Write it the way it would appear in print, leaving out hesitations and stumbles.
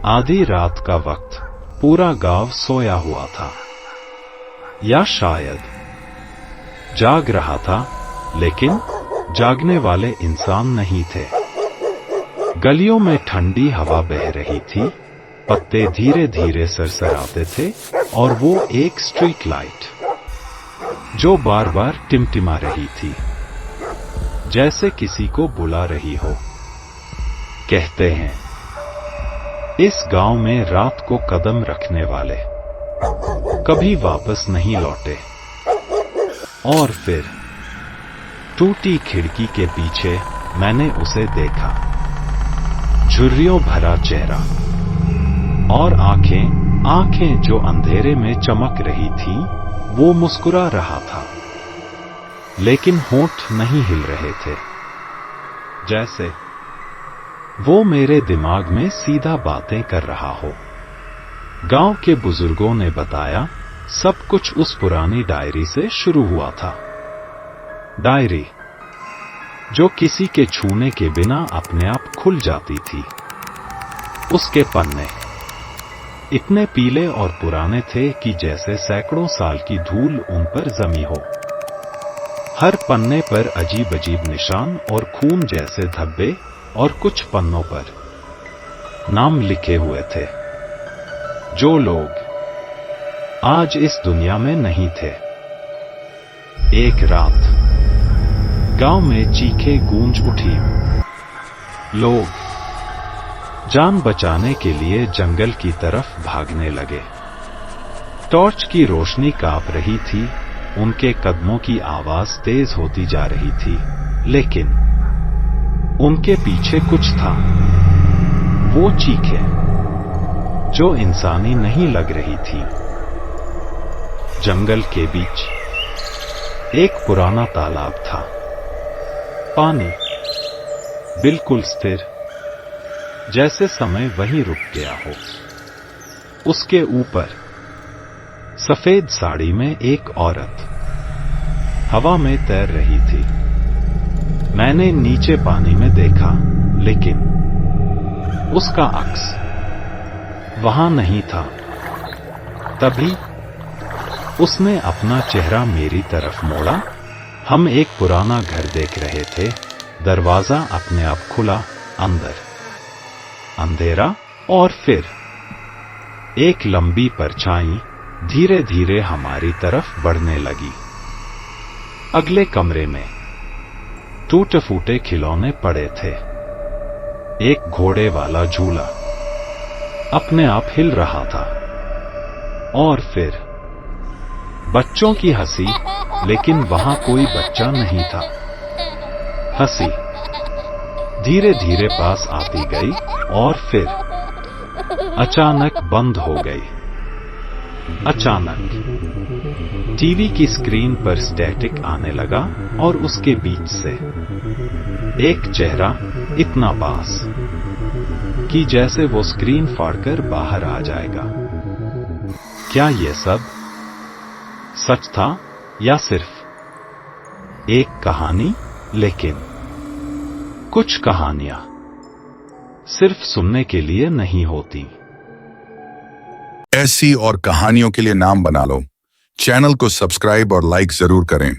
आधी रात का वक्त, पूरा गांव सोया हुआ था, या शायद जाग रहा था, लेकिन जागने वाले इंसान नहीं थे। गलियों में ठंडी हवा बह रही थी, पत्ते धीरे धीरे सरसराते थे, और वो एक स्ट्रीट लाइट जो बार बार टिमटिमा रही थी, जैसे किसी को बुला रही हो। कहते हैं, इस गांव में रात को कदम रखने वाले कभी वापस नहीं लौटे। और फिर टूटी खिड़की के पीछे मैंने उसे देखा, झुर्रियों भरा चेहरा और आंखें जो अंधेरे में चमक रही थी। वो मुस्कुरा रहा था, लेकिन होंठ नहीं हिल रहे थे, जैसे वो मेरे दिमाग में सीधा बातें कर रहा हो। गांव के बुजुर्गों ने बताया, सब कुछ उस पुरानी डायरी से शुरू हुआ था। डायरी जो किसी के छूने के बिना अपने आप खुल जाती थी। उसके पन्ने इतने पीले और पुराने थे कि जैसे सैकड़ों साल की धूल उन पर जमी हो। हर पन्ने पर अजीब अजीब निशान और खून जैसे धब्बे, और कुछ पन्नों पर नाम लिखे हुए थे, जो लोग आज इस दुनिया में नहीं थे। एक रात गांव में चीखें गूंज उठी। लोग जान बचाने के लिए जंगल की तरफ भागने लगे। टॉर्च की रोशनी कांप रही थी, उनके कदमों की आवाज तेज होती जा रही थी, लेकिन उनके पीछे कुछ था। वो चीखें जो इंसानी नहीं लग रही थी। जंगल के बीच एक पुराना तालाब था, पानी बिल्कुल स्थिर, जैसे समय वहीं रुक गया हो। उसके ऊपर सफेद साड़ी में एक औरत हवा में तैर रही थी। मैंने नीचे पानी में देखा, लेकिन उसका अक्स वहां नहीं था। तभी उसने अपना चेहरा मेरी तरफ मोड़ा। हम एक पुराना घर देख रहे थे, दरवाजा अपने आप खुला, अंदर अंधेरा, और फिर एक लंबी परछाई धीरे धीरे हमारी तरफ बढ़ने लगी। अगले कमरे में टूटे फूटे खिलौने पड़े थे। एक घोड़े वाला झूला अपने आप हिल रहा था, और फिर बच्चों की हंसी, लेकिन वहां कोई बच्चा नहीं था। हंसी धीरे धीरे पास आती गई, और फिर अचानक बंद हो गई। अचानक टीवी की स्क्रीन पर स्टैटिक आने लगा, और उसके बीच से एक चेहरा इतना पास कि जैसे वो स्क्रीन फाड़कर बाहर आ जाएगा। क्या ये सब सच था, या सिर्फ एक कहानी? लेकिन कुछ कहानियां सिर्फ सुनने के लिए नहीं होती। ऐसी और कहानियों के लिए नाम बना लो। चैनल को सब्सक्राइब और लाइक जरूर करें।